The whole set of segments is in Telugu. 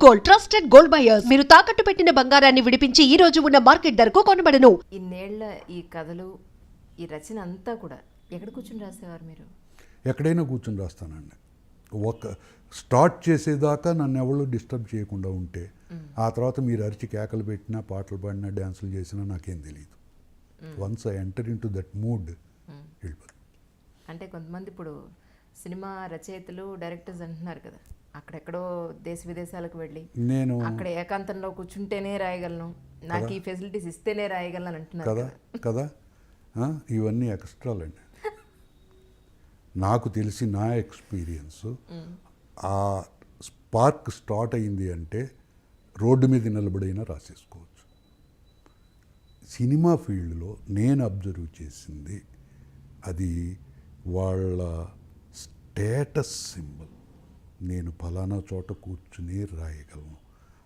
Gold, trusted gold buyers. మీరు తాకట్టు పెట్టిన బంగారాన్ని విడిపించి ఈ రోజు ఉన్న మార్కెట్ ధరకు కొనబడను. ఇన్నేళ్ల ఈ కథలు, ఈ రచన అంతా కూడా ఎక్కడ కూర్చుని రాసేవారు మీరు? ఎక్కడైనా కూర్చుని రాస్తానండి. ఒక స్టార్ట్ చేసేదాకా నన్ను ఎవరు డిస్టర్బ్ చేయకుండా ఉంటే, ఆ తర్వాత మీరు అరిచి కేకలు పెట్టినా, పాటలు పాడినా, డ్యాన్సులు చేసినా నాకేం తెలియదు. Once I enter in to that mood వెళ్ళిపోతుంది. అంటే కొంతమంది ఇప్పుడు సినిమా రచయితలు, డైరెక్టర్స్ అంటున్నారు కదా, అక్కడెక్కడో దేశ విదేశాలకు వెళ్ళి నేను అక్కడ ఏకాంతంలో కూర్చుంటేనే రాయగలను, నాకు ఈ ఫెసిలిటీస్ ఇస్తేనే రాయగలను అని అంటున్నారు కదా కదా. ఇవన్నీ ఎక్స్ట్రాలండి. నాకు తెలిసి నా ఎక్స్పీరియన్స్, ఆ స్పార్క్ స్టార్ట్ అయింది అంటే రోడ్డు మీద నిలబడైనా రాసేసుకోవచ్చు. సినిమా ఫీల్డ్లో నేను అబ్జర్వ్ చేసింది అది వాళ్ళ స్టేటస్ సింబల్. నేను ఫలానా చోట కూర్చుని రాయగలను,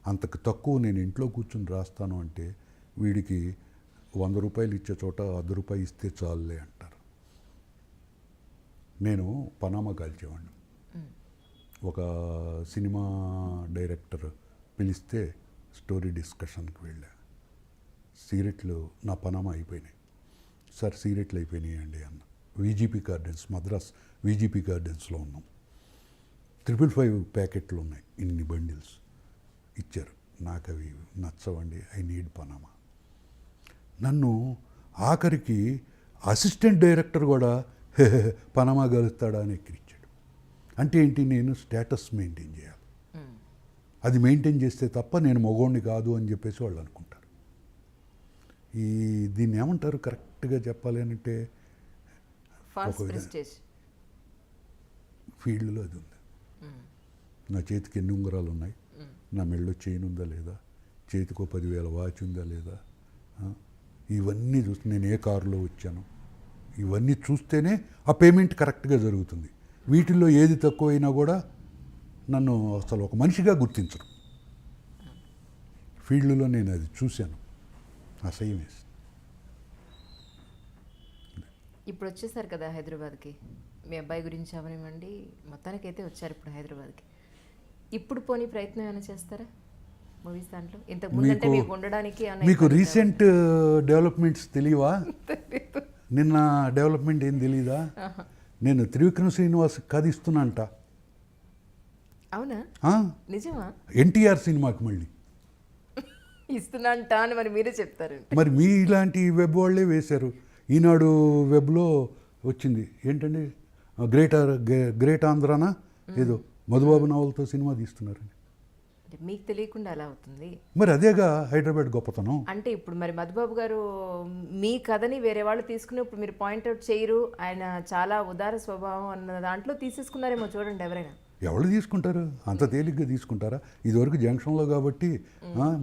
అంతకు తక్కువ నేను ఇంట్లో కూర్చుని రాస్తాను అంటే వీడికి 100 రూపాయలు ఇచ్చే చోట 100 రూపాయలు ఇస్తే చాలులే అంటారు. నేను పనామా కాల్చేవాడిని. ఒక సినిమా డైరెక్టర్ పిలిస్తే స్టోరీ డిస్కషన్కి వెళ్ళా. సిగరెట్లు నా పనామా అయిపోయినాయి. సార్ సిగరెట్లు అయిపోయినాయి అండి అన్న. విజిపి గార్డెన్స్, మద్రాస్ విజిపి గార్డెన్స్లో ఉన్నాం. 555 ప్యాకెట్లు ఉన్నాయి, ఇన్ని బండిల్స్ ఇచ్చారు. నాకు అవి నచ్చవండి, ఐ నీడ్ పనామా. నన్ను ఆఖరికి అసిస్టెంట్ డైరెక్టర్ కూడా పనామా గలుస్తాడా అని ఎక్కిరిచ్చాడు. అంటే ఏంటి, నేను స్టేటస్ మెయింటైన్ చేయాలి. అది మెయింటైన్ చేస్తే తప్ప నేను మగోడిని కాదు అని చెప్పేసి వాళ్ళు అనుకుంటారు. దీన్ని ఏమంటారు కరెక్ట్గా చెప్పాలి అంటే, ఫీల్డ్లో అది ఉంది. నా చేతికి ఎన్ని ఉంగరాలు ఉన్నాయి, నా మెళ్ళో చైన్ ఉందా లేదా, చేతికో 10,000 వాచ్ ఉందా లేదా, ఇవన్నీ చూస్తే నేను ఏ కారులో వచ్చాను, ఇవన్నీ చూస్తేనే ఆ పేమెంట్ కరెక్ట్గా జరుగుతుంది. వీటిల్లో ఏది తక్కువైనా కూడా నన్ను అసలు ఒక మనిషిగా గుర్తించరు. ఫీల్డ్లో నేను అది చూశాను, అసహ్యం వేసింది. ఇప్పుడు వచ్చేసారు కదా హైదరాబాద్కి, మీ అబ్బాయి గురించి అవనివ్వండి, మొత్తానికైతే వచ్చారు ఇప్పుడు హైదరాబాద్కి. ఇప్పుడు పోనీ ప్రయత్నం ఏమైనా చేస్తారా మూవీస్ దాంట్లో? ఇంతకు ముందంటే మీకు ఉండడానికి మీకు రీసెంట్ డెవలప్మెంట్స్ తెలియవా? నిన్న డెవలప్మెంట్ ఏం తెలీదా? నేను త్రివిక్రమ్ శ్రీనివాస్ కథ ఇస్తున్నా. అవునా? నిజమా? ఎన్టీఆర్ సినిమాకి మళ్ళీ ఇస్తున్నా అని మరి మీరే చెప్తారు. మరి మీ ఇలాంటి వెబ్ వాళ్ళే వేశారు. ఈనాడు వెబ్లో వచ్చింది ఏంటండి, గ్రేట్ ఆంధ్రానా ఏదో మధుబాబు నావల్తో సినిమా తీస్తున్నారని. మీకు తెలియకుండా అలా అవుతుంది. మరి అదేగా హైదరాబాద్ గొప్పతనం. అంటే ఇప్పుడు మరి మధుబాబు గారు మీ కథని వేరే వాళ్ళు తీసుకుని ఇప్పుడు మీరు పాయింట్అవుట్ చేయరు, ఆయన చాలా ఉదార స్వభావం అన్న దాంట్లో తీసేసుకున్నారేమో చూడండి. ఎవరైనా ఎవరు తీసుకుంటారు, అంత తేలిగ్గా తీసుకుంటారా? ఇదివరకు జంక్షన్లో కాబట్టి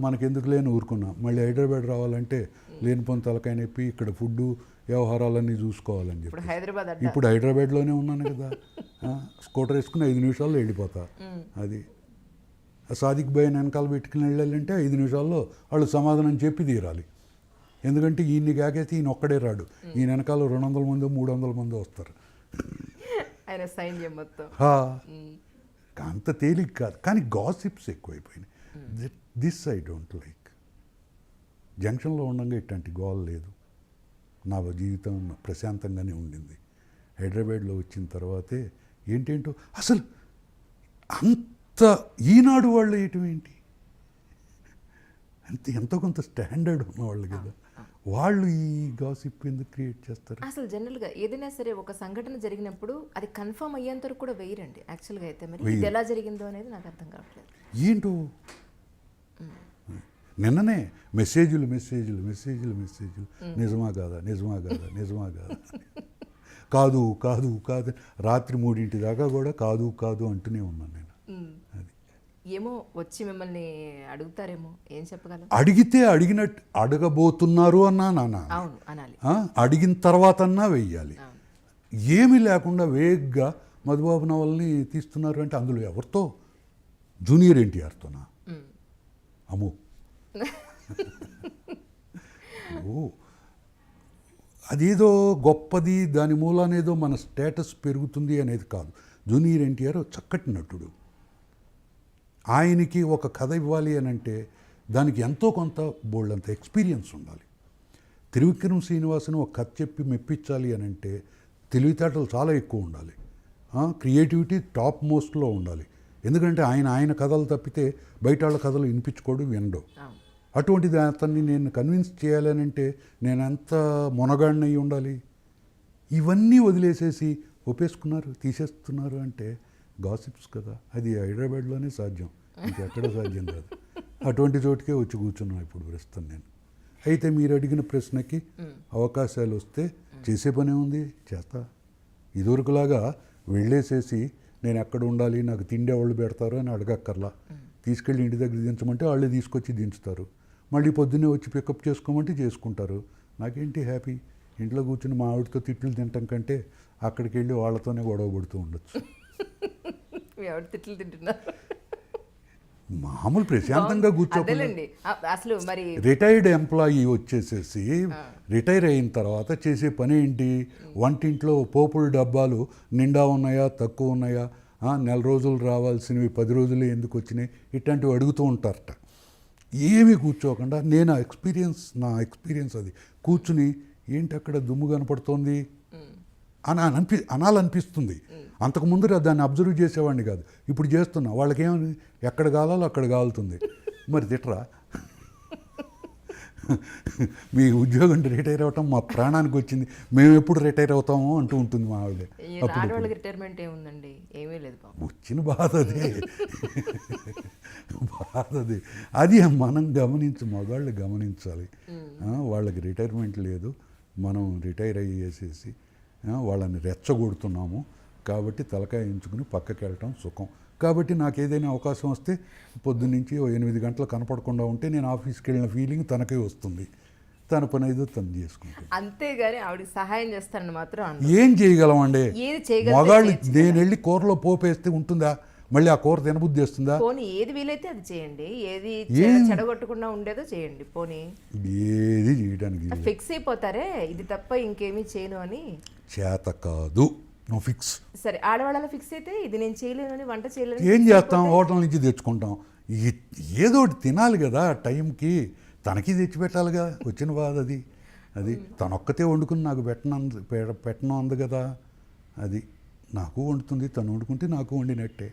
మనకెందుకు లేని ఊరుకున్నాం. మళ్ళీ హైదరాబాద్ రావాలంటే లేని పొంత తలకాయ నొప్పి, ఇక్కడ ఫుడ్ వ్యవహారాలన్నీ చూసుకోవాలని చెప్పి ఇప్పుడు హైదరాబాద్లోనే ఉన్నాను కదా. స్కూటర్ వేసుకుని 5 నిమిషాల్లో వెళ్ళిపోతా. అది సాదిక్ భయ్య వెనకాల పెట్టుకుని వెళ్ళాలంటే 5 నిమిషాల్లో వాళ్ళు సమాధానం చెప్పి తీరాలి. ఎందుకంటే ఈయన్ని కాకైతే ఈయన ఒక్కడే రాడు, ఈయన వెనకాల 200 మంది 300 మంది వస్తారు. ఆయన సైన్యం మొత్తం. అంత తేలిక కాదు, కానీ గాసిప్స్ ఎక్కువైపోయినాయి. This I don't like. జంక్షన్లో ఉండగా ఇట్లాంటి గోల్ లేదు. నా జీవితం ప్రశాంతంగానే ఉండింది. హైదరాబాద్లో వచ్చిన తర్వాతే ఏంటేంటో అసలు అంత ఈనాడు వాళ్ళు వేయటం ఏంటి, అంతే ఎంతో కొంత స్టాండర్డ్ ఉన్నవాళ్ళు కదా, వాళ్ళు ఈ గాసిప్ ఎందుకు క్రియేట్ చేస్తారు? అసలు జనరల్గా ఏదైనా సరే ఒక సంఘటన జరిగినప్పుడు అది కన్ఫర్మ్ అయ్యేంత వరకు కూడా వేయరండి యాక్చువల్గా. అయితే మరి ఇది ఎలా జరిగిందో అనేది నాకు అర్థం కావట్లేదు. ఏంటో నిన్ననే మెసేజ్లు నిజమా కాదా కాదు రాత్రి 3 దాకా కూడా కాదు అంటూనే ఉన్నాను నేను. అది ఏమో వచ్చి మిమ్మల్ని అడుగుతారేమో, ఏం చెప్పగలం? అడిగితే అడిగినట్టు అడగబోతున్నారు అన్నా అవును అనాలి, అడిగిన తర్వాత అన్నా వెయ్యాలి. ఏమీ లేకుండా వేగ్గా మధుబాబు నవల్ని తీస్తున్నారు అంటే అందులో ఎవరితో, జూనియర్ ఎన్టీఆర్తోనా? అమ్మో, అదేదో గొప్పది, దాని మూలానేదో మన స్టేటస్ పెరుగుతుంది అనేది కాదు. జూనియర్ ఎన్టీఆర్ చక్కటి నటుడు, ఆయనకి ఒక కథ ఇవ్వాలి అని అంటే దానికి ఎంతో కొంత బోల్డంత ఎక్స్పీరియన్స్ ఉండాలి. త్రివిక్రమ్ శ్రీనివాసన్ ఒక కథ చెప్పి మెప్పించాలి అని అంటే తెలివితేటలు చాలా ఎక్కువ ఉండాలి, క్రియేటివిటీ టాప్ మోస్ట్లో ఉండాలి. ఎందుకంటే ఆయన కథలు తప్పితే బయట వాళ్ళ కథలు వినిపించుకోడు, వినడు. అటువంటిది అతన్ని నేను కన్విన్స్ చేయాలని అంటే నేను ఎంత మొనగాడిని అయి ఉండాలి. ఇవన్నీ వదిలేసేసి ఒప్పేసుకున్నారు, తీసేస్తున్నారు అంటే గాసిప్స్ కదా. అది హైదరాబాద్లోనే సాధ్యం, ఇంకెక్కడ సాధ్యం కాదు. అటువంటి చోటుకే వచ్చి కూర్చున్నాను ఇప్పుడు ప్రస్తుతం నేను. అయితే మీరు అడిగిన ప్రశ్నకి అవకాశాలు వస్తే చేసే పనే ఉంది, చేస్తా. ఇదివరకులాగా వెళ్ళేసేసి నేను ఎక్కడ ఉండాలి, నాకు తిండి ఎవరు పెడతారు అని అడగక్కర్లా. తీసుకెళ్ళి ఇంటి దగ్గర దించమంటే వాళ్ళే తీసుకొచ్చి దించుతారు. మళ్ళీ పొద్దున్నే వచ్చి పికప్ చేసుకోమంటే చేసుకుంటారు. నాకేంటి హ్యాపీ. ఇంట్లో కూర్చుని మా ఆవిడతో తిట్లు తినటం కంటే అక్కడికి వెళ్ళి వాళ్ళతోనే గొడవ పడుతూ ఉండొచ్చు. మీ ఆవిడ తిట్లు తింటున్నారు. మామూలు ప్రశాంతంగా కూర్చోకుండా. అసలు మరి రిటైర్డ్ ఎంప్లాయీ వచ్చేసేసి రిటైర్ అయిన తర్వాత చేసే పని ఏంటి? వంటింట్లో పోపుల డబ్బాలు నిండా ఉన్నాయా, తక్కువ ఉన్నాయా, నెల రోజులు రావాల్సినవి 10 రోజులు ఎందుకు వచ్చినాయి, ఇట్లాంటివి అడుగుతూ ఉంటారట. ఏమీ కూర్చోకుండా నా ఎక్స్పీరియన్స్ అది. కూర్చుని ఏంటి అక్కడ దుమ్ము కనపడుతోంది అని అనాలనిపిస్తుంది. అంతకుముందు దాన్ని అబ్జర్వ్ చేసేవాడిని కాదు, ఇప్పుడు చేస్తున్నా. వాళ్ళకేమని ఎక్కడ కావాలో అక్కడ కాలుతుంది. మరి తిట్రా? మీ ఉద్యోగం రిటైర్ అవటం మా ప్రాణానికి వచ్చింది, మేము ఎప్పుడు రిటైర్ అవుతామో అంటూ ఉంటుంది మా ఆవిడ. ఆడవాళ్ళకి రిటైర్మెంట్ ఏముందండి, ఏమీ లేదు. వచ్చిన బాధ అదే. అది మనం మగాళ్ళు గమనించాలి. వాళ్ళకి రిటైర్మెంట్ లేదు, మనం రిటైర్ అయ్యేసేసి వాళ్ళని రెచ్చగొడుతున్నాము కాబట్టి తలకాయ ఎంచుకుని పక్కకి వెళ్ళటం సుఖం. కాబట్టి నాకు ఏదైనా అవకాశం వస్తే పొద్దున్నుంచి 8 గంటలు కనపడకుండా ఉంటే నేను ఆఫీస్కి వెళ్ళిన ఫీలింగ్ తనకే వస్తుంది. తన పని ఏదో తను చేసుకుంటాను. అంతేగాని ఆవిడకి సహాయం చేస్తానని మాత్రం ఏం చేయగలమండి మగాళ్ళు? నేను వెళ్ళి కూరలో పోపేస్తే ఉంటుందా? మళ్ళీ ఆ కూర తినబుద్ధి చేస్తుందా? పోనీ ఏది వీలైతే అది చేయండి, ఏది చెడగొట్టకుండా ఉండేదో చేయండి. పోనీ ఏది చేయడానికి ఫిక్స్ అయిపోతారే, ఇది తప్ప ఇంకేమీ చేయను అని. చేత కాదు, నువ్వు ఫిక్స్. సరే, ఆడవాళ్ళ ఫిక్స్ అయితే ఇది నేను చేయలేను అని, వంట చేయలేను, ఏం చేస్తాం? హోటల్ నుంచి తెచ్చుకుంటాం. ఏదో ఒకటి తినాలి కదా టైంకి. తనకి తెచ్చిపెట్టాలిగా, వచ్చిన బాధ అది తనొక్కతే వండుకుని నాకు పెట్టను అంది కదా. అది నాకు వండుతుంది, తను వండుకుంటే నాకు వండినట్టే.